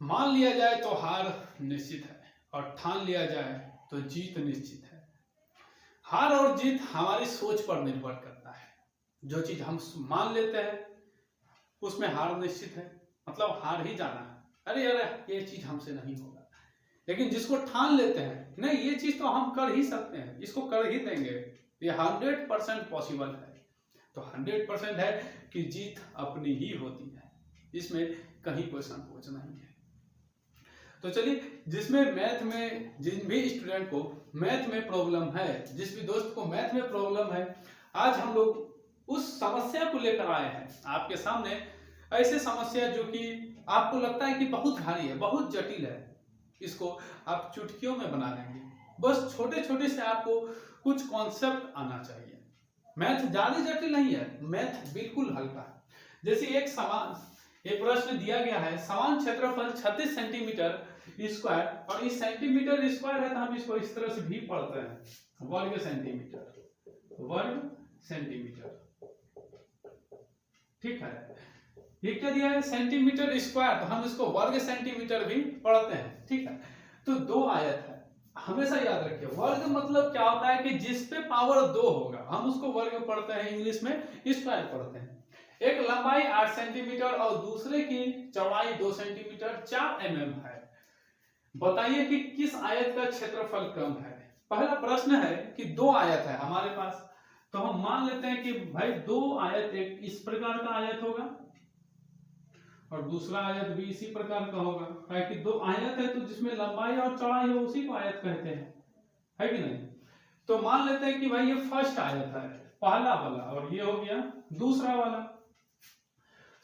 मान लिया जाए तो हार निश्चित है और ठान लिया जाए तो जीत निश्चित है। हार और जीत हमारी सोच पर निर्भर करता है। जो चीज हम मान लेते हैं उसमें हार निश्चित है, मतलब हार ही जाना है, अरे यार ये चीज हमसे नहीं होगा। लेकिन जिसको ठान लेते हैं नहीं ये चीज तो हम कर ही सकते हैं, इसको कर ही देंगे, ये 100% पॉसिबल है, तो 100% है कि जीत अपनी ही होती है, इसमें कहीं कोई संकोच नहीं है। तो चलिए, जिसमें मैथ में, जिन भी स्टूडेंट को मैथ में प्रॉब्लम है, जिस भी दोस्त को मैथ में प्रॉब्लम है, आज हम लोग उस समस्या को लेकर आए हैं आपके सामने। ऐसे समस्या जो कि आपको लगता है कि बहुत भारी है, बहुत जटिल है, इसको आप चुटकियों में बना देंगे। बस छोटे छोटे से आपको कुछ कॉन्सेप्ट आना चाहिए। मैथ ज्यादा जटिल नहीं है, मैथ बिल्कुल हल्का है। जैसे एक प्रश्न दिया गया है, समान क्षेत्रफल 36 सेंटीमीटर स्क्वायर, और इस सेंटीमीटर स्क्वायर है तो हम इसको इस तरह से भी पढ़ते हैं, वर्ग सेंटीमीटर, वर्ग सेंटीमीटर, ठीक है। ये क्या दिया है, सेंटीमीटर स्क्वायर, तो हम इसको वर्ग सेंटीमीटर भी पढ़ते हैं, ठीक है। तो दो आयत है, हमेशा याद रखिए, वर्ग मतलब क्या होता है कि जिस पे पावर 2 होगा हम उसको वर्ग पढ़ते हैं, इंग्लिश में स्क्वायर पढ़ते हैं। एक लंबाई 8 सेंटीमीटर और दूसरे की चौड़ाई 2 सेंटीमीटर 4 mm है। बताइए कि किस आयत का क्षेत्रफल कम है। पहला प्रश्न है कि दो आयत है हमारे पास, तो हम मान लेते हैं कि भाई दो आयत, एक इस प्रकार का आयत होगा और दूसरा आयत भी इसी प्रकार का होगा, क्योंकि दो आयत है तो जिसमें लंबाई और चौड़ाई हो उसी को आयत कहते हैं, है कि नहीं। तो मान लेते हैं कि भाई ये फर्स्ट आयत है, पहला वाला, और ये हो गया दूसरा वाला।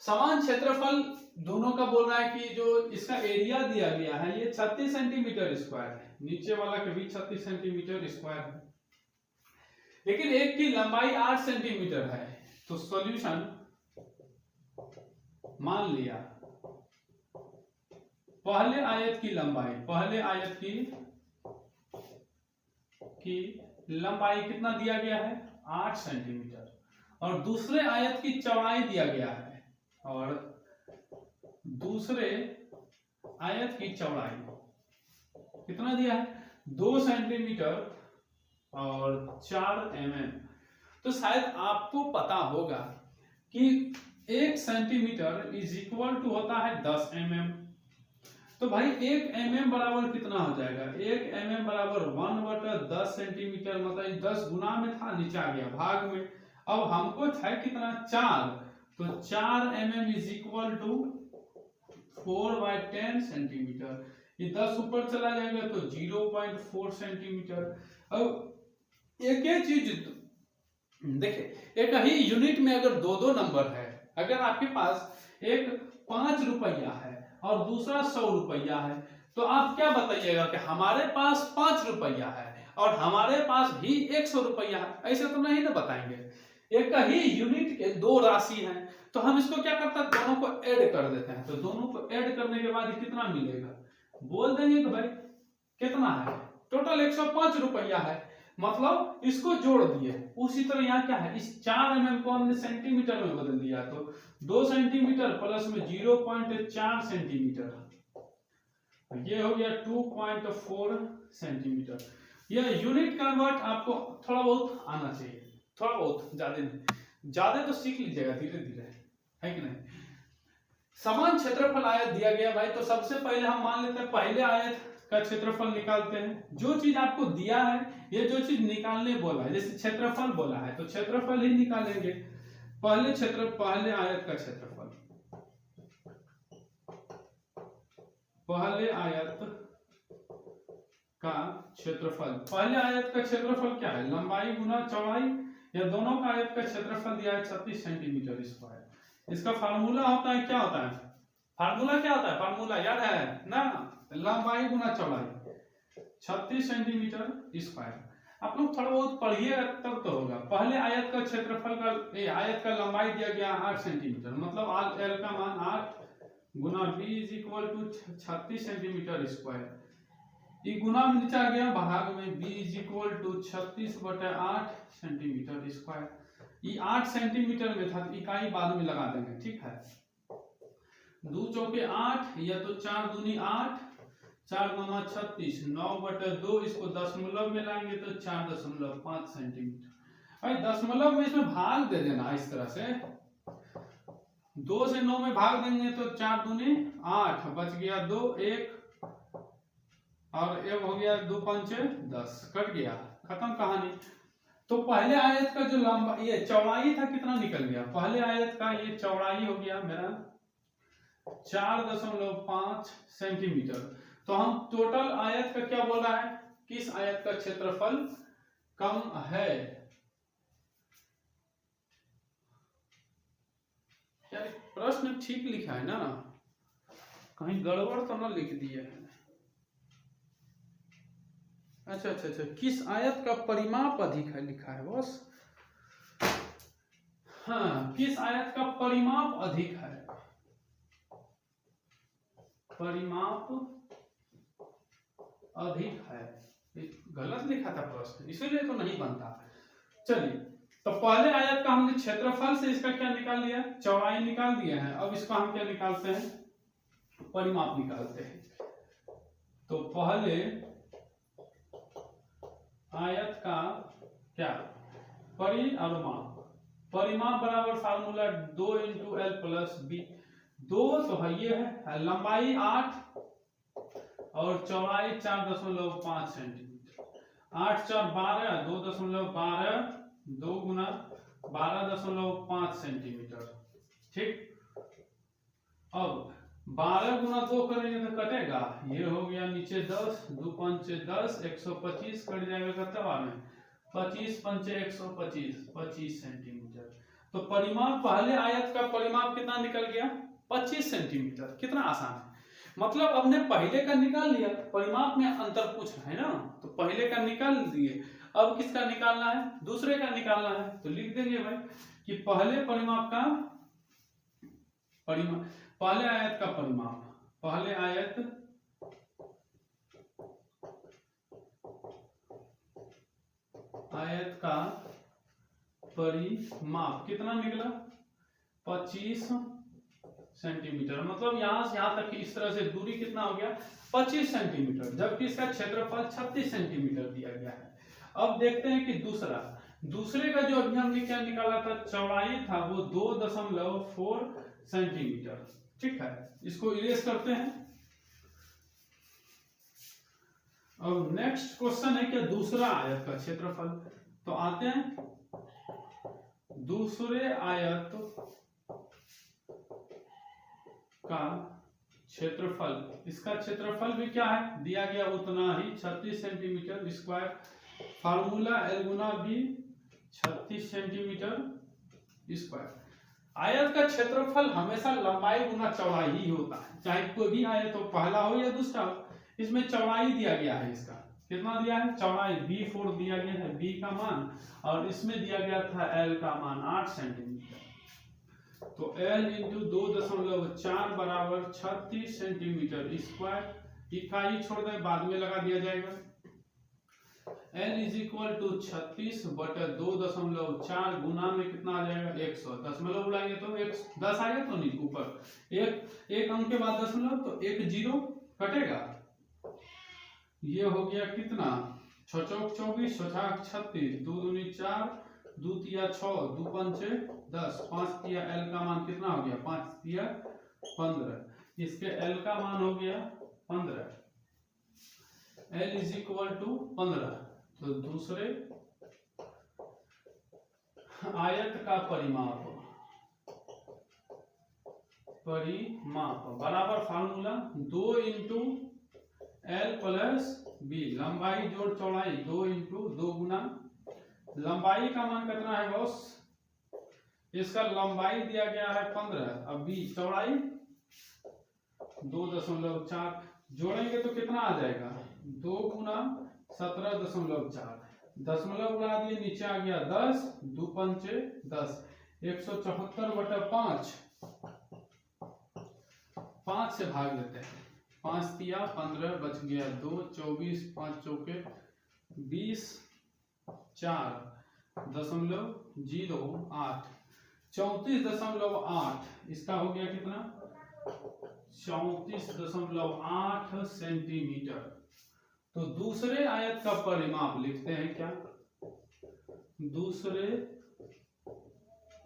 समान क्षेत्रफल दोनों का बोल रहा है कि जो इसका एरिया दिया गया है ये 36 सेंटीमीटर स्क्वायर है, नीचे वाला के भी 36 सेंटीमीटर स्क्वायर है, लेकिन एक की लंबाई 8 सेंटीमीटर है। तो सॉल्यूशन, मान लिया पहले आयत की लंबाई, पहले आयत की लंबाई कितना दिया गया है, 8 सेंटीमीटर, और दूसरे आयत की चौड़ाई दिया गया है, और दूसरे आयत की चौड़ाई कितना दिया है, 2 सेंटीमीटर और 4 mm। तो शायद आपको पता होगा कि 1 सेंटीमीटर इज इक्वल टू होता है 10 mm। तो भाई 1 mm बराबर कितना हो जाएगा, 1 mm बराबर 1/10 सेंटीमीटर, मतलब 10 गुना में था, नीचे आ गया भाग में। अब हमको है कितना, 4, तो 4 mm is equal to 4/10 centimetre. ये 10 ऊपर चला जाएगा तो 0.4 सेंटीमीटर। अब एक ही चीज देखिए, एक ही यूनिट में अगर दो दो नंबर है, अगर आपके पास एक 5 रुपया है और दूसरा 100 रुपया है, तो आप क्या बताइएगा कि हमारे पास 5 रुपया है और हमारे पास भी 100 रुपया है, ऐसे तो नहीं ना बताएंगे। एक ही यूनिट के दो राशि हैं, तो हम इसको क्या करते हैं, दोनों को ऐड कर देते हैं। तो दोनों को ऐड करने के बाद कितना मिलेगा, बोल देंगे कि भाई कितना है, टोटल 105 रुपया है, मतलब इसको जोड़ दिए। उसी तरह यहाँ क्या है, इस 4 mm को हमने सेंटीमीटर में बदल दिया, तो 2 सेंटीमीटर प्लस में 0.4 सेंटीमीटर, ये हो गया 2.4 सेंटीमीटर। यह यूनिट कन्वर्ट आपको थोड़ा बहुत आना चाहिए, थोड़ा बहुत, ज्यादा नहीं, ज्यादा तो सीख लीजिएगा धीरे धीरे, है कि नहीं। समान क्षेत्रफल आयत दिया गया भाई, तो सबसे पहले हम मान लेते हैं पहले आयत का क्षेत्रफल निकालते हैं। जो चीज आपको दिया है, ये जो चीज निकालने बोला है, जैसे क्षेत्रफल बोला है तो क्षेत्रफल ही निकालेंगे। पहले आयत का क्षेत्रफल, पहले आयत का क्षेत्रफल, पहले आयत का क्षेत्रफल क्या है, लंबाई गुना चौड़ाई, या दोनों का आयत का क्षेत्रफल दिया है 36 सेंटीमीटर स्क्वायर। इसका फार्मूला होता है, क्या होता है, फार्मूला क्या होता है, फार्मूला याद है ना, लंबाई गुना चौड़ाई 36 सेंटीमीटर स्क्वायर। आप लोग थोड़ा बहुत पढ़िए तब तो होगा। पहले आयत का क्षेत्रफल का, आयत का लंबाई दिया गया 8 सेंटीमीटर, मतलब एल का मान 8 गुना b is equal to 36 centimetre square. ये गुना में नीचे आ गया भाग में, b is equal to 36/8 centimetre square. ये 8 सेंटीमीटर में था, इकाई बाद में लगा देंगे, ठीक है। 2 चौके 8 या तो 4 दूनी 8, 4 9 36, 9/2 इसको दशमलव में लाएंगे तो 4.5 सेंटीमीटर। भाई दशमलव में इसमें भाग दे देना इस तरह से, 2 से 9 में भाग देंगे तो 4 दूनी 8, बच गया 2 1 और 1 हो गया 2 पंचे 10, कट गया, खत्म कहानी। तो पहले आयत का जो लंबा ये चौड़ाई था कितना निकल गया, पहले आयत का ये चौड़ाई हो गया मेरा 4.5 सेंटीमीटर। तो हम टोटल आयत का क्या बोल रहा है, किस आयत का क्षेत्रफल कम है। क्या प्रश्न ठीक लिखा है ना, कहीं गड़बड़ तो ना लिख दिया है। अच्छा अच्छा अच्छा, किस आयत का परिमाप अधिक है लिखा है बस। हाँ, किस आयत का परिमाप अधिक है, परिमाप अधिक है, गलत लिखा था प्रश्न इसीलिए तो नहीं बनता। चलिए, तो पहले आयत का हमने क्षेत्रफल से इसका क्या निकाल लिया, चौड़ाई निकाल दिया है। अब इसका हम क्या निकालते हैं, परिमाप निकालते हैं। तो पहले आयत का क्या परि और माप, परिमाप बराबर फार्मूला 2 × L + B। 2 तो है ये है, लंबाई 8 और चौड़ाई 4.5 सेंटीमीटर, 8 4 12, 2.12, 2 गुना 12.5 सेंटीमीटर, ठीक। अब 12 गुना 2 करेंगे तो कटेगा, ये हो गया नीचे 10, 2 पंचे 10, 125 कट जाएगा कतवा में 25 पंचे 125, 25 सेंटीमीटर। तो परिमाप पहले आयत का परिमाप कितना निकल गया, 25 सेंटीमीटर। कितना आसान है, मतलब हमने पहले का निकाल लिया, परिमाप में अंतर पूछ रहा है ना, तो पहले का निकाल दिए, अब किसका निकालना है, दूसरे का निकालना है। तो लिख देंगे भाई कि पहले परिमाप का परिमाप, पहले आयत का परिमाप, पहले आयत का परिमाप कितना निकला, 25 सेंटीमीटर। मतलब यहां से यहां तक की इस तरह से दूरी कितना हो गया, 25 सेंटीमीटर, जबकि इसका क्षेत्रफल 36 सेंटीमीटर दिया गया है। अब देखते हैं कि दूसरे का जो अभी हमने क्या निकाला था, चौड़ाई था वो 2.4 सेंटीमीटर, ठीक है। इसको इरेज करते हैं। अब नेक्स्ट क्वेश्चन है कि दूसरा आयत का क्षेत्रफल। तो आते हैं दूसरे आयत का क्षेत्रफल, इसका क्षेत्रफल भी क्या है दिया गया उतना ही, 36 सेंटीमीटर स्क्वायर, फार्मूला L गुना B 36 सेंटीमीटर स्क्वायर। आयत का क्षेत्रफल हमेशा लंबाई गुना चौड़ाई ही होता है, चाहे कोई भी आयत हो, पहला हो या दूसरा हो। इसमें चौड़ाई दिया गया है, इसका कितना दिया है, चौड़ाई B4 दिया गया है, B का मान, और इसमें दिया गया था L का मान 8 सेंटीमीटर। तो L × 2.4 बराबर 36 सेंटीमीटर स्क्वायर। इकाई छोड़ दें, बाद में लगा दिया जाएगा। L = 36/2.4 गुना में कितना आ जाएगा, 100, दशमलव उड़ाएंगे तो 10 आएगा, तो नीचे ऊपर एक अंक के बाद दशमलव, तो 1 0 कटेगा। ये हो गया कितना, 6 चौक 24, 6 छाक 36, 2 दूनी 4, 2 तिया 6, 2 पंचे 10, 5 तिया L का मान कितना हो गया, 5 तिया 15। इसके L का मान हो गया 15, L = 15। तो दूसरे आयत का परिमाप बराबर फार्मूला 2 × L + B, लंबाई जोड़ चौड़ाई 2 × 2 गुना, लंबाई का मान कितना है बॉस, इसका लंबाई दिया गया है 15, अब B चौड़ाई 2.4, जोड़ेंगे तो कितना आ जाएगा, 2 × 17.4, दशमलव उड़ा दिए, नीचे आ गया 10, 2 पंचे 10, 174/5, 5 से भाग लेते हैं, 5 तिया 15, बच गया 2, 24, 5 चौके 20, 4.08, 34.8, इसका हो गया कितना 34.8 सेंटीमीटर। तो दूसरे आयत का परिमाप लिखते हैं क्या? दूसरे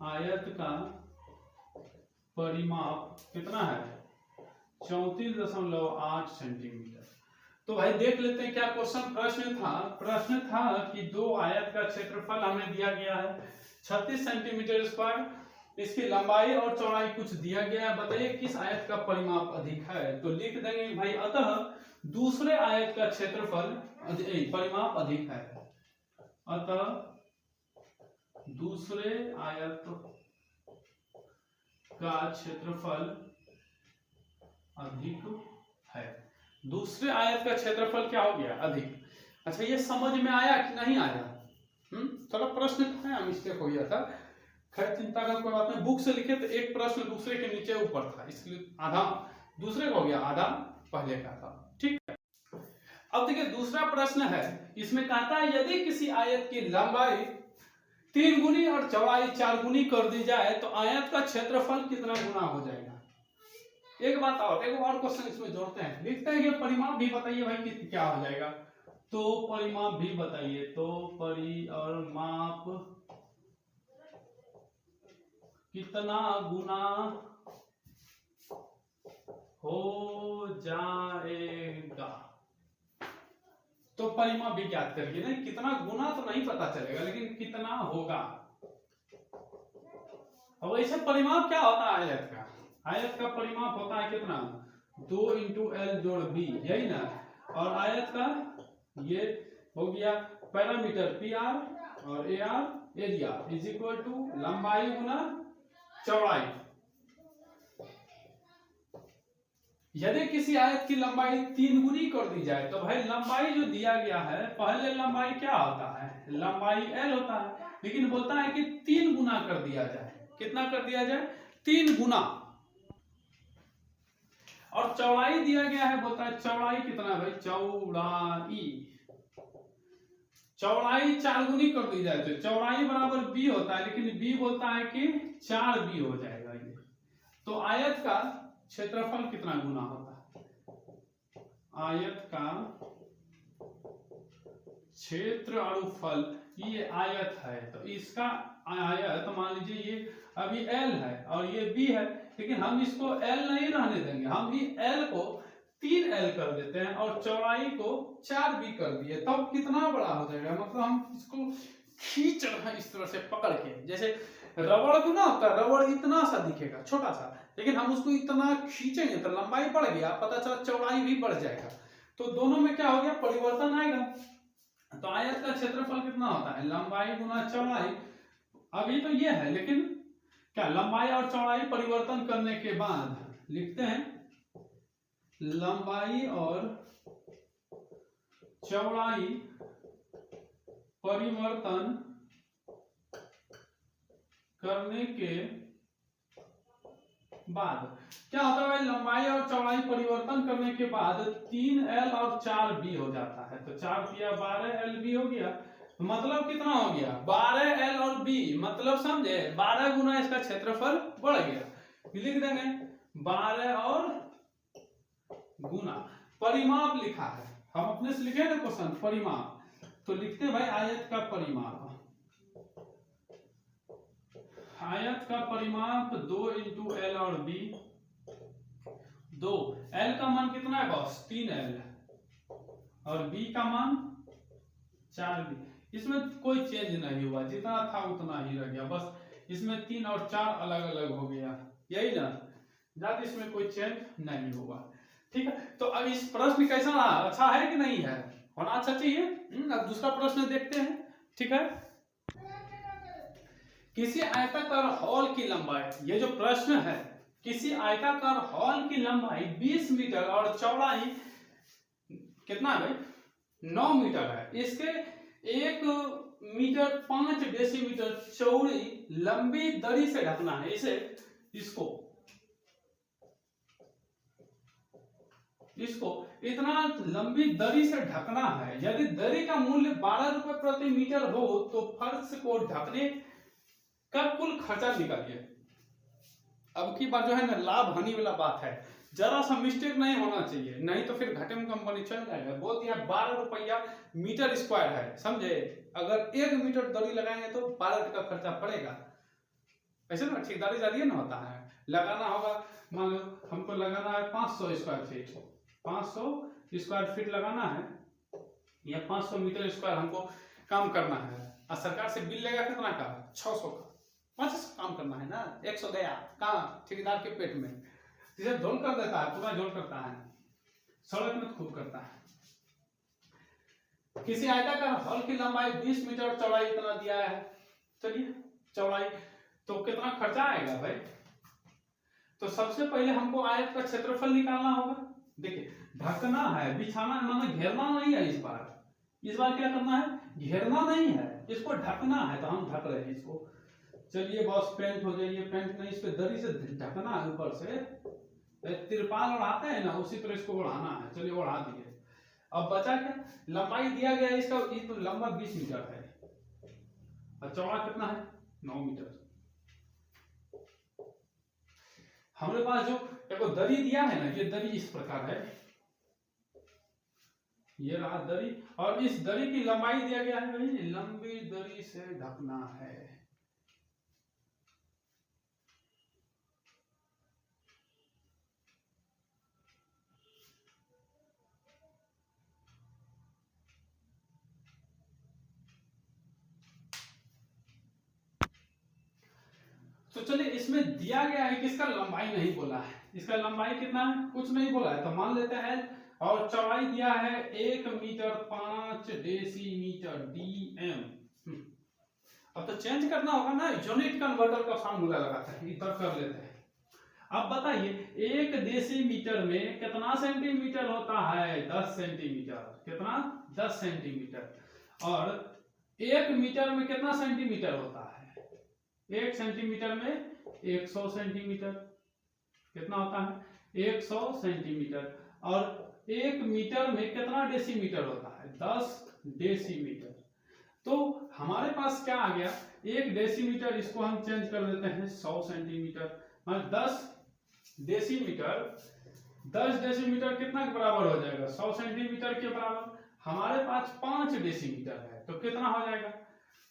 आयत का परिमाप कितना है? 34.8 सेंटीमीटर। तो भाई देख लेते हैं क्या क्वेश्चन प्रश्न था कि दो आयत का क्षेत्रफल हमें दिया गया है 36 सेंटीमीटर स्क्वायर, इसकी लंबाई और चौड़ाई कुछ दिया गया है, बताइए किस आयत का परिमाप अधिक है? तो लिख देंगे भाई अतः दूसरे आयत का क्षेत्रफल परिमाप अधिक है, अतः दूसरे आयत का क्षेत्रफल अधिक है। दूसरे आयत का क्षेत्रफल क्या हो गया? अधिक। अच्छा ये समझ में आया कि नहीं आया? थोड़ा प्रश्न था, मिस्टेक हो गया था, खैर चिंता का कोई बात नहीं। बुक से लिखे तो एक प्रश्न दूसरे के नीचे ऊपर था, इसलिए आधा दूसरे का हो गया, आधा पहले का था। ठीक है, अब देखिए दूसरा प्रश्न है, इसमें कहता है यदि किसी आयत की लंबाई 3 गुनी और चौड़ाई 4 गुनी कर दी जाए तो आयत का क्षेत्रफल कितना गुना हो जाएगा? एक बात और, एक और क्वेश्चन इसमें जोड़ते हैं, लिखते हैं कि परिमाप भी बताइए भाई कि क्या हो जाएगा। तो परिमाप भी बताइए, तो परिमाप कितना गुना हो जाएगा? तो परिमाप भी ज्ञात करिए, नहीं कितना गुना तो नहीं पता चलेगा, लेकिन कितना होगा। और वैसे परिमाप क्या होता है आयत का? आयत का परिमाप होता है कितना? 2 × L जोड़ B, यही ना। और आयत का ये हो गया पैरामीटर PR और AR area is equal to लंबाई गुना चौड़ाई। यदि किसी आयत की लंबाई 3 गुनी कर दी जाए तो भाई लंबाई जो दिया गया है, पहले लंबाई क्या होता है? लंबाई L होता है, लेकिन बोलता है कि 3 गुना कर दिया जाए। कितना कर दिया जाए? 3 गुना। और चौड़ाई दिया गया है, बोलता है चौड़ाई कितना भाई? चौड़ाई 4 गुनी कर दी जाए तो चौड़ाई बराबर B होता है, लेकिन B बोलता है कि 4B हो जाएगा ये। तो आयत का क्षेत्रफल कितना गुना होता है? आयत का क्षेत्रफल, ये आयत है तो इसका आयत मान लीजिए ये अभी L है और ये B है, लेकिन हम इसको L नहीं रहने देंगे, हम भी L को 3L कर देते हैं और चौड़ाई को 4B कर दिए, तब कितना बड़ा हो जाएगा? मतलब हम इसको खींच रहे हैं इस तरह से पकड़ के, जैसे रबड़ को ना होता है, रबड़ इतना सा दिखेगा छोटा सा, लेकिन हम उसको इतना खींचेंगे तो लंबाई बढ़ गया, पता चला चौड़ाई भी बढ़ जाएगा, तो दोनों में क्या हो गया? परिवर्तन आएगा। तो आयत का क्षेत्रफल कितना होता है? लंबाई गुना चौड़ाई। अभी तो ये है, लेकिन क्या लंबाई और चौड़ाई परिवर्तन करने के बाद लिखते हैं लंबाई और चौड़ाई परिवर्तन करने के बाद क्या होता है भाई? लंबाई और चौड़ाई परिवर्तन करने के बाद 3L और 4B हो जाता है, तो 4 किया 12LB हो गया, मतलब कितना हो गया? 12L और B, मतलब समझे 12 गुना इसका क्षेत्रफल बढ़ गया। लिख देंगे 12 और गुना परिमाप लिखा है, हम अपने से लिखे ना क्वेश्चन परिमाप, तो लिखते भाई आयत का परिमाप। आयत का परिमाप 2 × L और B। 2 L का मान कितना है बॉस? 3L और B का मान 4B। इसमें कोई चेंज नहीं हुआ, जितना था उतना ही रह गया, बस इसमें 3 और 4 अलग अलग हो गया, यही ना, ज्यादा इसमें कोई चेंज नहीं हुआ। ठीक है, तो अब इस प्रश्न कैसा रहा? अच्छा है कि नहीं है? होना अच्छा चाहिए। अब दूसरा प्रश्न देखते हैं। ठीक है, किसी आयताकार हॉल की लंबाई, ये जो प्रश्न है, किसी आयताकार हॉल की लंबाई 20 मीटर और चौड़ाई कितना है? 9 मीटर है। इसके 1 मीटर 5 डेसीमीटर चौड़ी लंबी दरी से ढकना है। इसको इतना लंबी दरी से ढकना है। यदि दरी का मूल्य 12 रुपए प्रति मीटर हो तो फर्श को ढकने का कुल खर्चा निकालिए। अब की बार जो है ना लाभ हानि वाला बात है, जरा सा मिस्टेक नहीं होना चाहिए, नहीं तो फिर घाटे में कंपनी चल जाएगा। बोल दिया 12 रुपया मीटर स्क्वायर है, समझे? अगर 1 मीटर दरी लगाएंगे तो 12 का खर्चा पड़ेगा। ऐसे ना ठेकेदारी ज्यादा ना होता है, लगाना होगा, मान लो हमको लगाना है 500 स्क्वायर फीट, 500 स्क्वायर फीट लगाना है या 500 मीटर स्क्वायर हमको काम करना है, और सरकार से बिल लेगा कितना का? 600 का। 500 काम करना है ना, 100 गया कहाँ? ठेकेदार के पेट में। जिसे झोल कर देता है, पूरा झोल करता है, सड़क में खूब करता है। किसी आयताकार हॉल की लंबाई 20 मीटर, चौड़ाई इतना दिया है, चलिए चौड़ाई तो कितना खर्चा आएगा भाई? तो सबसे पहले हमको आयत का क्षेत्रफल निकालना होगा। देखिए ढकना है, बिछाना, माना घेरना नहीं है। इस बार क्या करना है? घेरना नहीं है, इसको ढकना है, तो हम ढक रहे हैं इसको। चलिए बॉस पेंट हो जाइए, पेंट नहीं, इस पे दरी से ढकना है, ऊपर से तिरपाल ओढ़ाते हैं ना, उसी तरह इसको ओढ़ाना है। चलिए ओढ़ा दिए। अब बचा क्या? लंबाई दिया गया इसका, ये तो लंबा 20 मीटर है और चौड़ा कितना है? 9 मीटर। हमारे पास जो देखो दरी दिया है ना, ये दरी इस प्रकार है, ये रहा दरी, और इस दरी की लंबाई दिया गया है भाई, लंबी दरी से ढकना है। तो चलिए इसमें दिया गया है कि इसका लंबाई नहीं बोला है, इसका लंबाई कितना है कुछ नहीं बोला है, तो मान लेते हैं। और चौड़ाई दिया है 1 मीटर 5 डेसीमीटर डीएम। अब तो चेंज करना होगा ना, यूनिट कन्वर्टर का फार्मूला लगाते हैं, इधर कर लेते हैं। अब बताइए 1 डेसीमीटर में कितना सेंटीमीटर होता है? 10 सेंटीमीटर। कितना? 10 सेंटीमीटर। और 1 मीटर में कितना सेंटीमीटर होता है? 1 सेंटीमीटर में 100 सेंटीमीटर। कितना होता है? 100 सेंटीमीटर। और 1 मीटर में कितना डेसीमीटर होता है? 10 डेसीमीटर। तो हमारे पास क्या आ गया? 1 डेसीमीटर, इसको हम चेंज कर देते हैं 100 सेंटीमीटर। 10 डेसीमीटर, 10 डेसीमीटर कितना के बराबर हो जाएगा? 100 सेंटीमीटर के बराबर। हमारे पास 5 डेसीमीटर है, तो कितना हो जाएगा?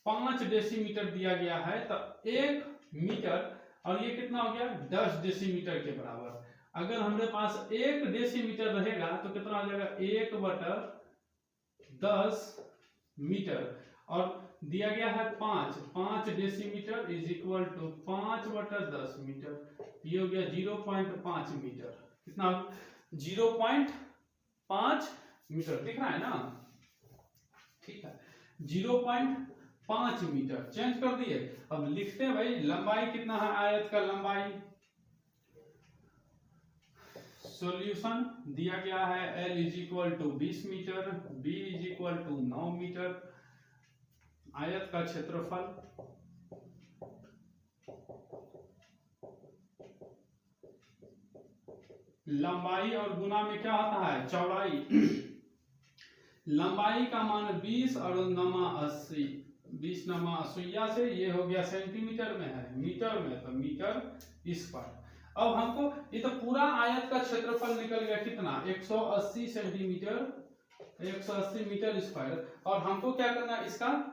5 डेसीमीटर दिया गया है, तो 1 मीटर, और ये कितना हो गया? 10 डेसीमीटर के बराबर। अगर हमारे पास 1 डेसीमीटर रहेगा तो कितना हो जाएगा? 1/10 मीटर, और दिया गया है 5 decimetre is equal to 5/10 metre. ये हो गया 0.5 मीटर। कितना? 0.5 मीटर। दिख रहा है ना? ठीक है, 0.5 मीटर चेंज कर दिए। अब लिखते हैं भाई लंबाई कितना है आयत का? लंबाई सॉल्यूशन दिया गया है L is equal to 20 metre, B is equal to 9 metre. आयत का क्षेत्रफल लंबाई और गुना में क्या होता है? चौड़ाई। लंबाई का मान 20 और 9 80, 20 9 80 से ये हो गया सेंटीमीटर में है, मीटर में, तो मीटर स्क्वायर। अब हमको ये तो पूरा आयत का क्षेत्रफल निकल गया कितना? 180 सेंटीमीटर, 180 मीटर स्क्वायर। और हमको क्या करना है?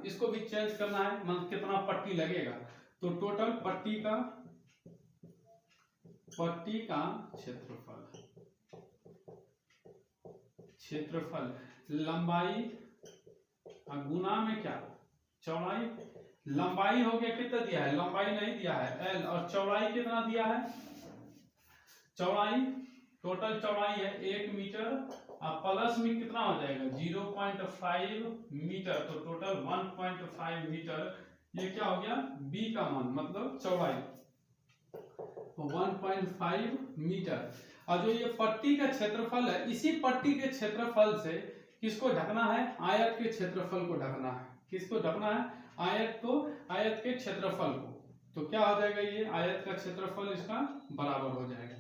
इसको भी चेंज करना है, मतलब कितना पट्टी लगेगा। तो टोटल पट्टी का क्षेत्रफल लंबाई गुना में क्या? चौड़ाई। लंबाई हो गया कितना दिया है? लंबाई नहीं दिया है L, और चौड़ाई कितना दिया है? चौड़ाई, टोटल चौड़ाई है 1 मीटर, और प्लस में कितना हो जाएगा? 0.5 मीटर, तो टोटल 1.5 मीटर। ये क्या हो गया? B का मान, मतलब चौड़ाई 1.5 मीटर। और जो ये पट्टी का क्षेत्रफल है, इसी पट्टी के क्षेत्रफल से किसको ढकना है? आयत के क्षेत्रफल को ढकना है। किसको ढकना है? आयत के क्षेत्रफल को। तो क्या हो जाएगा? ये आयत का क्षेत्रफल इसका बराबर हो जाएगा।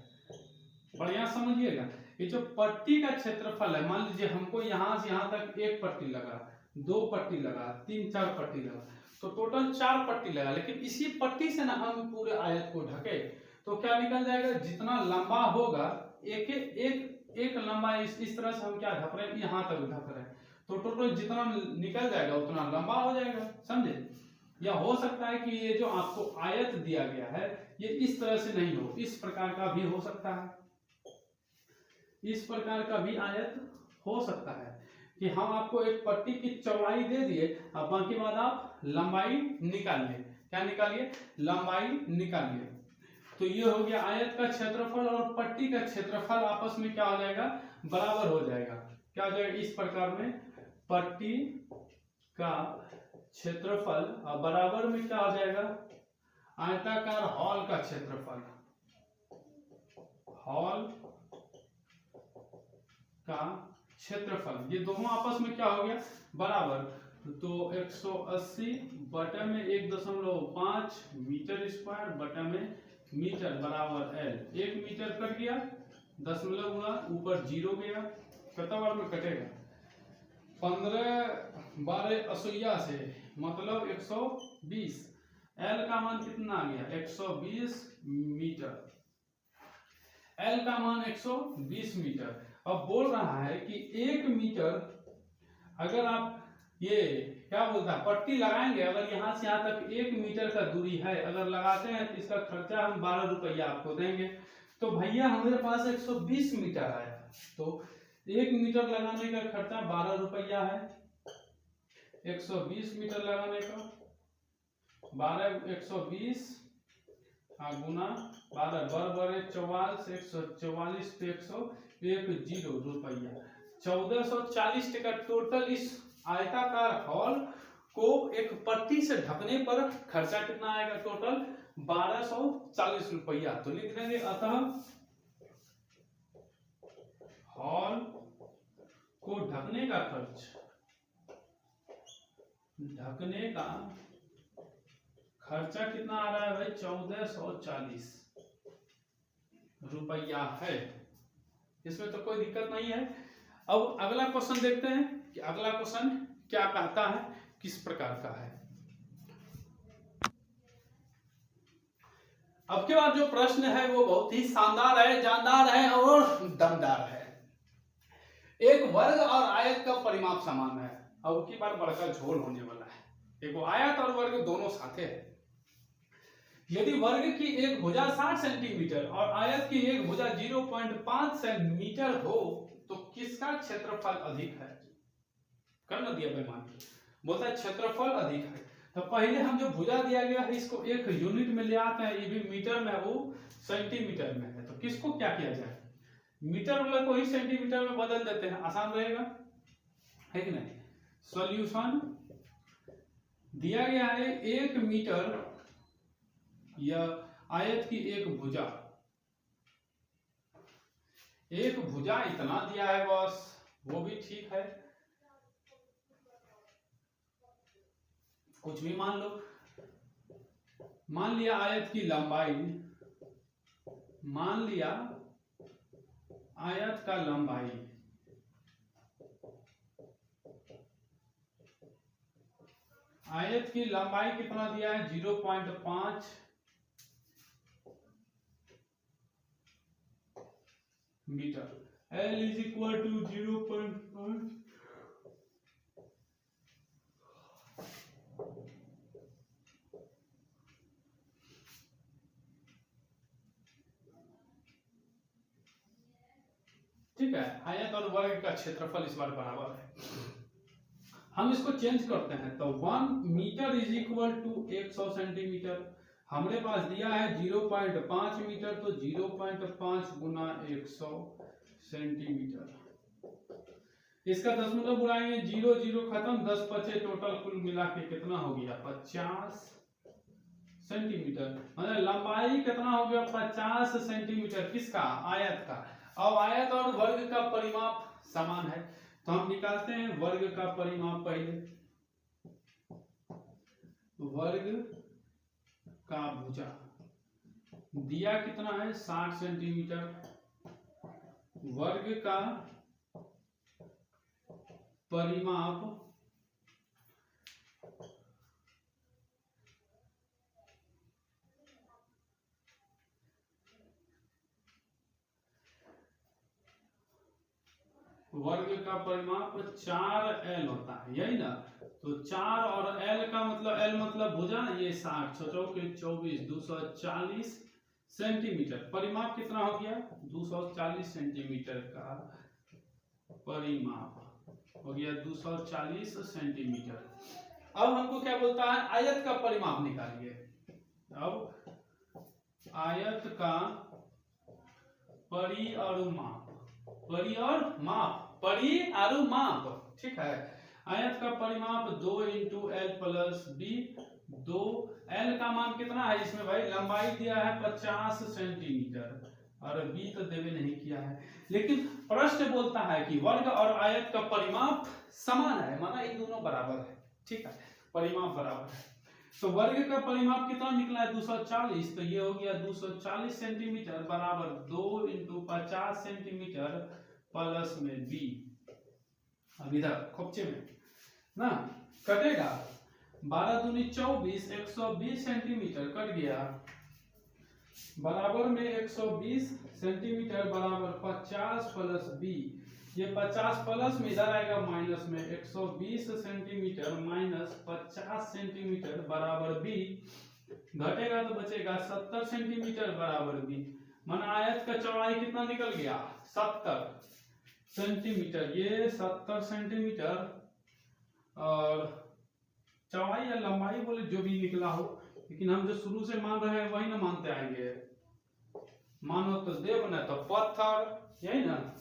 बढ़िया समझिएगा, ये जो पट्टी का क्षेत्रफल है, मान लीजिए हमको यहां से यहां तक 1 पट्टी लगा, 2 पट्टी लगा, 3 4 पट्टी लगा, तो टोटल 4 पट्टी लगा। लेकिन इसी पट्टी से ना हम पूरे आयत को ढके, तो क्या निकल जाएगा, जितना लंबा होगा एक एक लंबा इस तरह से हम क्या ढक रहे हैं, यहाँ तक ढक रहे हैं, तो टोटल जितना निकल जाएगा उतना लंबा हो जाएगा, समझे। या हो सकता है कि ये जो आपको आयत दिया गया है ये इस तरह से नहीं हो, इस प्रकार का भी हो सकता है, इस प्रकार का भी आयत हो सकता है कि हम आपको एक पट्टी की चौड़ाई दे दिए और बाकी बाद आप लंबाई निकालिए। क्या निकालिए, लंबाई निकालिए। तो ये हो गया आयत का क्षेत्रफल और पट्टी का क्षेत्रफल आपस में क्या हो जाएगा, बराबर हो जाएगा। क्या हो जाएगा, इस प्रकार में पट्टी का क्षेत्रफल और बराबर में क्या हो जाएगा, आयताकार हॉल का क्षेत्रफल, हॉल का क्षेत्रफल, ये दोनों आपस में क्या हो गया, बराबर। तो 180 बटे में 1.5 मीटर स्क्वायर बटे में मीटर बराबर एल। 1 मीटर कट गया, दशमलव गुणा ऊपर 0 गया, कितना बार में कटेगा, 15 12 असोइया से मतलब 120। एल का मान कितना आ गया, 120 मीटर, एल का मान 120 मीटर। अब बोल रहा है कि 1 मीटर अगर आप ये क्या बोलता है पट्टी लगाएंगे, अगर यहाँ से यहाँ तक 1 मीटर का दूरी है अगर लगाते हैं तो इसका खर्चा हम 12 रुपया आपको देंगे। तो भैया हमारे पास 120 मीटर आया, तो 1 मीटर लगाने का खर्चा 12 रुपया है, 120 मीटर लगाने का 12 120 गुना 12 बराबर 44 144 पे 110 रुपया, 1440 टका टोटल इस आयताकार हॉल को एक पट्टी से ढकने पर खर्चा कितना आएगा, टोटल 1240 रुपया। तो लिख देंगे अतः हॉल को ढकने का खर्च, ढकने का खर्चा कितना आ रहा है भाई, 1440 रुपया है, इसमें तो कोई दिक्कत नहीं है। अब अगला क्वेश्चन देखते हैं कि अगला क्वेश्चन क्या कहता है, किस प्रकार का है। अब के बाद जो प्रश्न है वो बहुत ही शानदार है, जानदार है और दमदार है। एक वर्ग और आयत का परिमाप समान है, अब की बार बड़का झोल होने वाला है। एक आयत और वर्ग दोनों साथे है। यदि वर्ग की एक भुजा 60 सेंटीमीटर और आयत की एक भुजा 0.5 सेंटीमीटर हो तो किसका क्षेत्रफल अधिक है, कर न दिया बेमान, बोलता है क्षेत्रफल अधिक है। तो पहले हम जो भुजा दिया गया है इसको एक यूनिट में ले आते हैं, ये भी मीटर में, वो सेंटीमीटर में है, तो किसको क्या किया जाए, मीटर वाला को ही सेंटीमीटर में बदल देते हैं, आसान रहेगा, है कि नहीं। सॉल्यूशन दिया गया है 1 मीटर या आयत की एक भुजा, एक भुजा इतना दिया है बस, वो भी ठीक है, कुछ भी मान लो। मान लिया आयत की लंबाई, मान लिया आयत का लंबाई, आयत की लंबाई कितना दिया है 0.5 metre, L is equal to 0.5, ठीक है। आयत और वर्ग का क्षेत्रफल इस बार बराबर है, हम इसको चेंज करते हैं तो 1 metre is equal to 100 centimetre, हमारे पास दिया है 0.5 मीटर, तो 0.5 गुना 100 सेंटीमीटर, इसका दशमलव बुलाएंगे, 0 0 खत्म, 10 बचे, टोटल कुल मिला के कितना हो गया 50 सेंटीमीटर, मतलब लंबाई कितना हो गया 50 सेंटीमीटर, किसका, आयत का। अब आयत और वर्ग का परिमाप समान है तो हम निकालते हैं वर्ग का परिमाप। पहले वर्ग का भुजा दिया कितना है 60 सेंटीमीटर, वर्ग का परिमाप वर्ग का परिमाप 4l होता है, यही ना। तो 4 और l का मतलब, l मतलब भुजा, ये 60 चौके 24 240 सेंटीमीटर। परिमाप कितना हो गया? 240 सेंटीमीटर का परिमाप हो गया 240 सेंटीमीटर। अब हमको क्या बोलता है? आयत का परिमाप निकालिए। अब आयत का परि और माप, परि और माप, परि और माप, ठीक है। आयत का परिमाप 2 into L plus B. 2 L का मान कितना है इसमें भाई? लंबाई दिया है 50 सेंटीमीटर और बी तो देवे नहीं किया है, लेकिन प्रश्न बोलता है कि वर्ग और आयत का परिमाप समान है, माना ये दोनों बराबर है, ठीक है, परिमाप बराबर है। तो वर्ग का परिमाप कितना निकला है? 240। तो ये हो गया 240 सेंटीमीटर बराबर 2 इंटू 50 सेंटीमीटर प्लस में बी। अब इधर खोपचे में ना कटेगा, 12 दूनी 24, 120 सेंटीमीटर कट गया, बराबर में 120 सेंटीमीटर बराबर 50 प्लस बी। ये 50 प्लस में इधर आएगा माइनस में, 120 सेंटीमीटर माइनस 50 सेंटीमीटर बराबर बी। घटेगा तो बचेगा 70 सेंटीमीटर बराबर बी। मन आयत का चौड़ाई कितना निकल गया? 70 सेंटीमीटर। ये 70 सेंटीमीटर और चौड़ाई या लंबाई बोले जो भी निकला हो, लेकिन हम जो शुरू से मान रहे हैं वही ना मानते आएंगे। मानो तो देव न तो पत्थर, यही ना।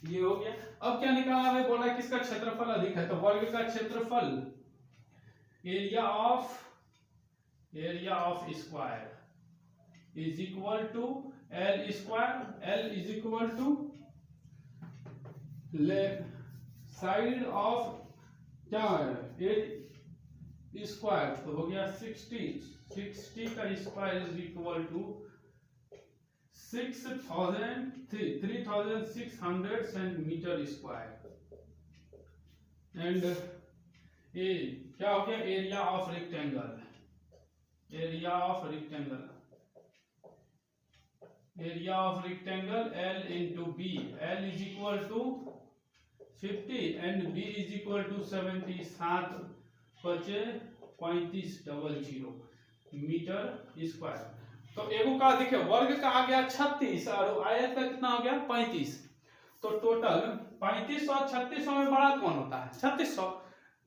ये हो गया। अब क्या निकालना है? बोला किसका क्षेत्रफल अधिक है? तो वर्ग का क्षेत्रफल, area of square is equal to l square. L is equal to side of क्या है? स्क्वायर, तो हो गया 60 का square is equal to 3600 centimetre square. And a क्या हो गया? Area of rectangle, area of rectangle l into b. L is equal to 50 and b is equal to 70। 7 बचे 3500 मीटर स्क्वायर। तो एगो का देखिए वर्ग का आ गया 36 और आयत का कितना हो गया? 35। तो टोटल 3500 3600 में बड़ा कौन होता है? 3600।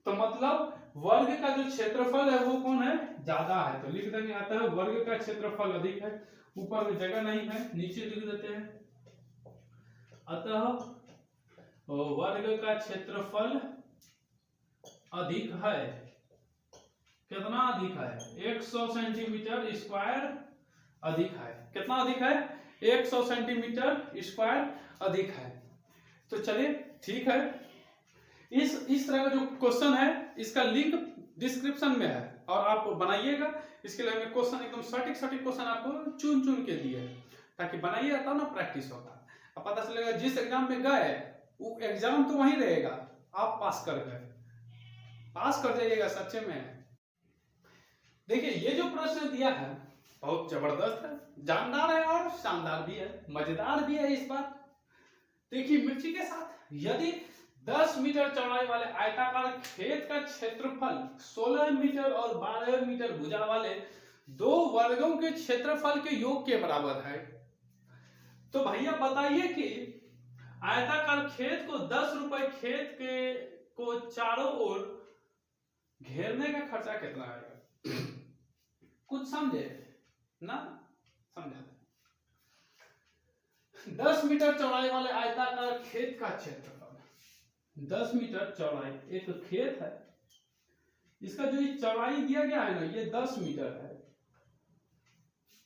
तो मतलब वर्ग का जो क्षेत्रफल है वो कौन है? ज्यादा है। तो लिख देंगे आता है वर्ग का क्षेत्रफल अधिक है। ऊपर में जगह नहीं है, नीचे लिख देते हैं। अतः वर्ग का क्षेत्रफल अधिक है। कितना अधिक है? 100 सेंटीमीटर स्क्वायर अधिक है। कितना अधिक है? 100 सेंटीमीटर स्क्वायर अधिक है। तो चलिए ठीक है, इस तरह का जो क्वेश्चन है इसका लिंक डिस्क्रिप्शन में है और आप बनाइएगा। इसके लिए हमने क्वेश्चन एकदम सटीक क्वेश्चन आपको चुन के दिए हैं, ताकि बनाइएगा तब ना प्रैक्टिस होगा। अब पता चलेगा जिस एग्जाम में गए वो एग्जाम तो वहीं रहेगा, आप पास कर गए, पास कर जाइएगा सच्चे में। देखिए ये जो प्रश्न दिया है बहुत जबरदस्त है, जानदार है और शानदार भी है, मजेदार भी है इस बार। देखिए मिर्ची के साथ, यदि 10 मीटर चौड़ाई वाले आयताकार खेत का क्षेत्रफल 16 मीटर और 12 मीटर भुजा वाले दो वर्गों के क्षेत्रफल के योग के बराबर है, तो भैया बताइए कि आयताकार खेत को 10 रुपए खेत के को चारों ओर घेरने का खर्चा कितना आएगा? कुछ समझे ना? समझा। 10 मीटर चौड़ाई वाले आयताकार खेत का क्षेत्रफल, 10 मीटर चौड़ाई एक खेत है, इसका जो ये चौड़ाई दिया गया है ना ये 10 मीटर है,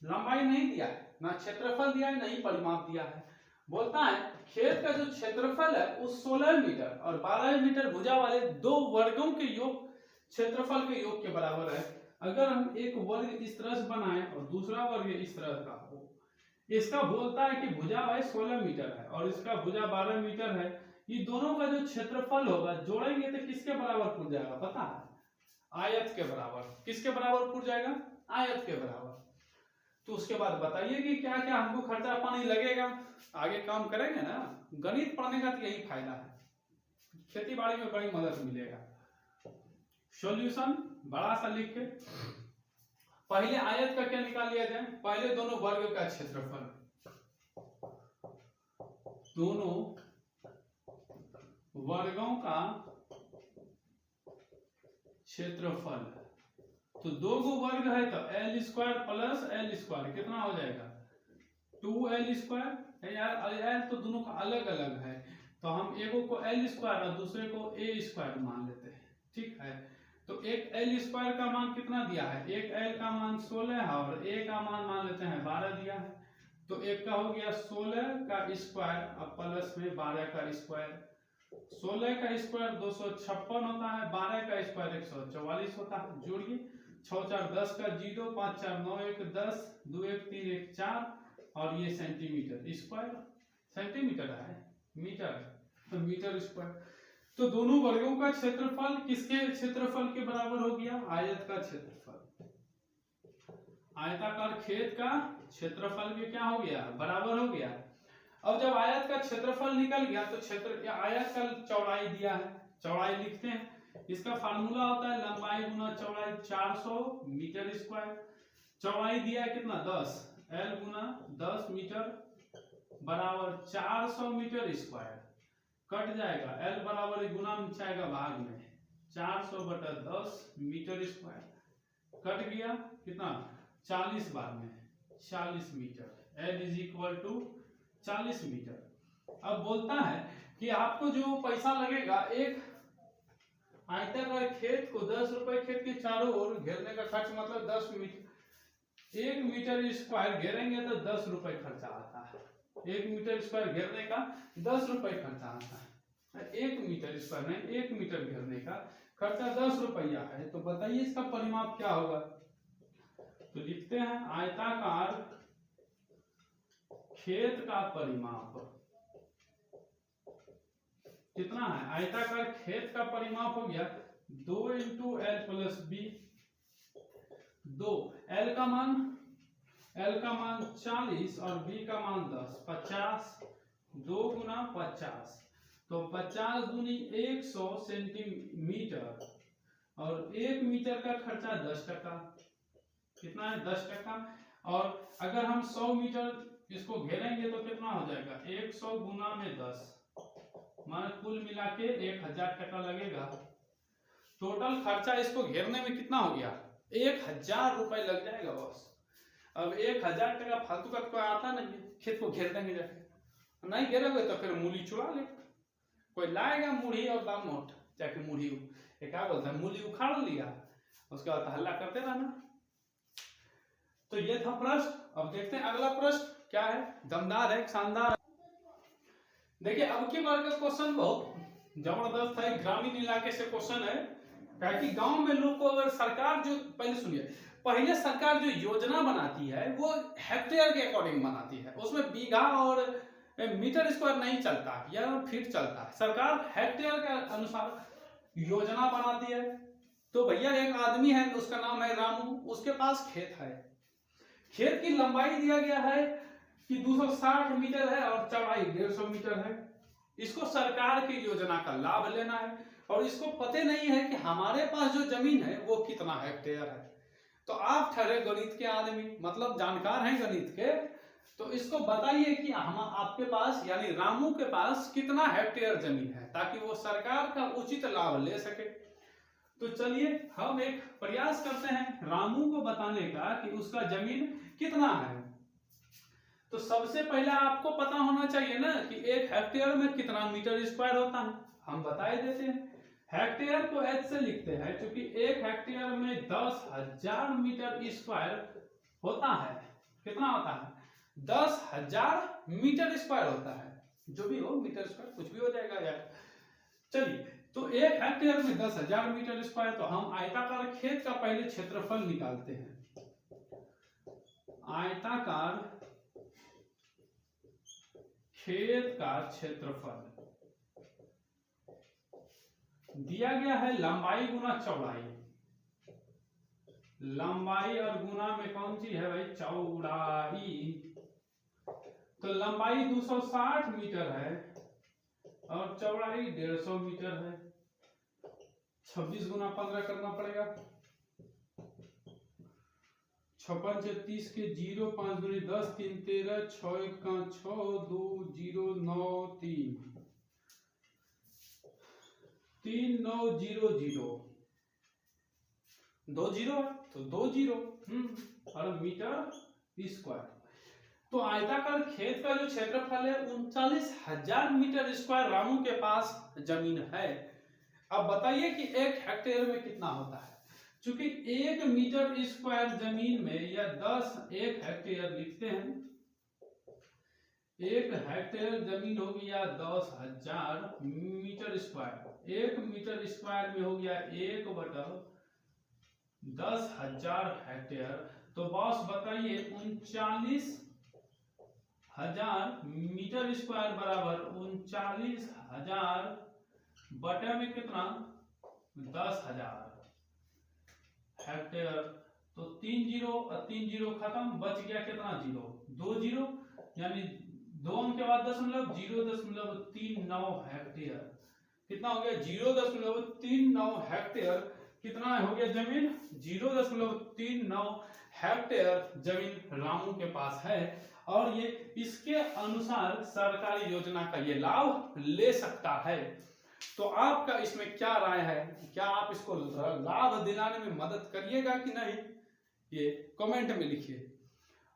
लंबाई नहीं दिया है, ना क्षेत्रफल दिया है, नहीं परिमाप दिया है। बोलता है खेत का जो क्षेत्रफल है वो 16 मीटर और 12 मीटर भुजा वाले दो वर्गों के योग क्षेत्रफल के योग के बराबर है। अगर हम एक वर्ग इस तरह से बनाएं और दूसरा वर्ग इस तरह का हो, इसका बोलता है कि भुजा भाई 16 मीटर है और इसका भुजा 12 मीटर है, ये दोनों का जो क्षेत्रफल होगा जोड़ेंगे तो किसके बराबर पुर जाएगा पता है? आयत के बराबर। किसके बराबर पुर जाएगा? आयत के बराबर। तो उसके बाद बताइए कि क्या क्या हमको खर्चा पानी लगेगा, आगे काम करेंगे ना। गणित पढ़ने का तो यही फायदा है, खेती बाड़ी में बड़ी मदद मिलेगा। सॉल्यूशन बड़ा सा लिख के पहले आयत का क्या निकाल लिया जाए, पहले दोनों वर्ग का क्षेत्रफल, दोनों वर्गों का क्षेत्रफल। तो दो गो वर्ग है तो L square plus L square कितना हो जाएगा 2l स्क्वायर। यार एल तो दोनों का अलग अलग है, तो हम एगो को एल स्क्वायर और दूसरे को ए स्क्वायर मान लेते हैं, ठीक है। तो एक एल स्क्वायर का मान कितना दिया है, एक एल का मान 16 है और ए का मान लेते हैं 12 दिया है। तो एक का हो गया 16 का स्क्वायर और प्लस में 12 का स्क्वायर। 16 का स्क्वायर 256 होता है, 12 का स्क्वायर 144 होता है। जोड़िए 6 4 10 का 0, 5 4 9 1 10, 2 1 3 1 4 और ये सेंटीमीटर स्क्वायर, सेंटीमीटर है मीटर, तो मीटर स्क्वायर। तो दोनों वर्गों का क्षेत्रफल किसके क्षेत्रफल के बराबर हो गया, आयत का क्षेत्रफल। आयताकार खेत का क्षेत्रफल के क्या हो गया, बराबर हो गया। अब जब आयत का क्षेत्रफल निकल गया तो क्षेत्र आयत का चौड़ाई दिया है, चौड़ाई लिखते हैं। इसका फार्मूला होता है लंबाई गुना चौड़ाई 400 मीटर स्क्वायर। चौड़ाई दिया है कितना 10, एल गुना 10 मीटर बराबर 400 मीटर स्क्वायर। कट जाएगा एल बराबर गुना में जाएगा भाग में 400 बटा 10 मीटर स्क्वायर। कट गया कितना 40 बार में 40 metre, L is equal to 40 metre. अब बोलता है कि आपको जो पैसा लगेगा एक आयताकार खेत को 10 रुपए खेत के चारों ओर घेरने का खर्च, मतलब 10 मीटर, 1 मीटर स्क्वायर घेरेंगे तो 10 रुपए खर्चा आता है। 1 मीटर स्क्वायर घेरने का 10 रुपए खर्चा आता है। 1 मीटर स्क्वायर में 1 मीटर घेरने का खर्चा 10 रुपया है। तो बताइए इसका परिमाप क्या होगा। तो लिखते हैं आयताकार खेत का परिमाप कितना है, आयताकार खेत का परिमाप हो गया 2 into L plus B. 2 L का मान 40 और बी का मान 10, 50, 2 गुना 50, तो 50 दूनी 100 सेंटीमीटर और 1 मीटर का खर्चा 10 टका, कितना है 10 टका। और अगर हम 100 मीटर इसको घेरेंगे तो कितना हो जाएगा 100 गुना में 10, मान कुल मिला के 1000 टका लगेगा। टोटल खर्चा इसको घेरने में कितना हो गया 1000 रुपए लग जाएगा बस। अब 1000 टका फालतू का कोई आता नहीं, खेत को घेर देंगे जाके, नहीं घेरोगे तो फिर मूली चुरा ले, कोई लाएगा मुढ़ी और दाम नोट जाके मुढ़ी क्या बोलता है मूली उखाड़ लिया, उसके बाद हल्ला करते रहना। तो ये था प्रश्न। अब देखते हैं अगला प्रश्न क्या है, दमदार है शानदार है। देखिए अब की बार का क्वेश्चन बहुत जबरदस्त है, ग्रामीण इलाके से क्वेश्चन है। कि गांव में लोग को अगर सरकार जो पहले सुनिए, पहले सरकार जो योजना बनाती है वो हेक्टेयर के अकॉर्डिंग बनाती है, उसमें बीघा और मीटर स्क्वायर नहीं चलता या फीट चलता है, सरकार हेक्टेयर के अनुसार योजना बनाती है। तो भैया एक आदमी है उसका नाम है रामू, उसके पास खेत है, खेत की लंबाई दिया गया है कि 260 मीटर है और चौड़ाई 150 मीटर है। इसको सरकार की योजना का लाभ लेना है और इसको पता नहीं है कि हमारे पास जो जमीन है वो कितना हेक्टेयर है। तो आप ठहरे गणित के आदमी, मतलब जानकार हैं गणित के, तो इसको बताइए कि हम आपके पास यानी रामू के पास कितना हेक्टेयर जमीन है ताकि वो सरकार का उचित लाभ ले सके। तो चलिए हम एक प्रयास करते हैं रामू को बताने का कि उसका जमीन कितना है। तो सबसे पहले आपको पता होना चाहिए ना कि एक हेक्टेयर में कितना मीटर स्क्वायर होता है, हम बता देते हैं। हेक्टेयर को एच से लिखते हैं क्योंकि एक हेक्टेयर में 10,000 मीटर स्क्वायर होता है। कितना होता है 10,000 मीटर स्क्वायर होता है, जो भी हो मीटर स्क्वायर कुछ भी हो जाएगा यार। चलिए तो एक हेक्टेयर में 10,000 मीटर स्क्वायर, तो हम आयताकार खेत का पहले क्षेत्रफल निकालते हैं। आयताकार खेत का क्षेत्रफल दिया गया है लंबाई गुना चौड़ाई, लंबाई और गुना में कौन चीज है भाई, चौड़ाई। तो लंबाई 260 मीटर है और चौड़ाई 150 मीटर है। 26 गुना 15 करना पड़ेगा। 56 से 30 के 0, 5 दूनी 10, 3 13, 6 1 का 6, 2 0 9 3 3 9 0 0, 2 0 तो 2 0 और मीटर स्क्वायर। तो आयताकार खेत का जो क्षेत्रफल है 39,000 मीटर स्क्वायर रामू के पास जमीन है। अब बताइए कि 1 हेक्टेयर में कितना होता है। चूंकि 1 मीटर स्क्वायर जमीन में या 1 हेक्टेयर लिखते हैं, 1 हेक्टेयर जमीन हो गया 10,000 मीटर स्क्वायर। 1 मीटर स्क्वायर में हो गया 1/10,000 हेक्टेयर। तो बॉस बताइए 39,000 मीटर स्क्वायर बराबर 39,000 बटे में कितना, 10,000 हेक्टेयर। तो 3 0 और 3 0 खत्म, बच गया कितना, 0 2 0, यानी 2 के बाद 0.39 हेक्टेयर। कितना हो गया, 0.39 हेक्टेयर। कितना हो गया जमीन, 0.39 हेक्टेयर जमीन रामू के पास है और ये इसके अनुसार सरकारी योजना का ये लाभ ले सकता है। तो आपका इसमें क्या राय है, क्या आप इसको लाभ दिलाने में मदद करिएगा कि नहीं, ये कमेंट में लिखिए।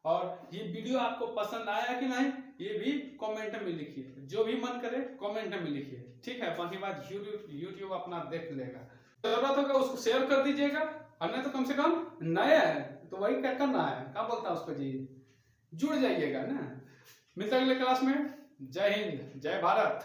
और ये वीडियो आपको पसंद आया कि नहीं, ये भी कमेंट में लिखिए। जो भी मन करे कमेंट में लिखिए, ठीक है। बाकी बात यूट्यूब अपना देख लेगा। जरूरत होगा उसको शेयर कर दीजिएगा, और नहीं तो कम से कम नया है तो वही क्या करना है, क्या बोलता है उसको जी, जुड़ जाइएगा ना। मिलते हैं अगले क्लास में। जय हिंद, जय भारत।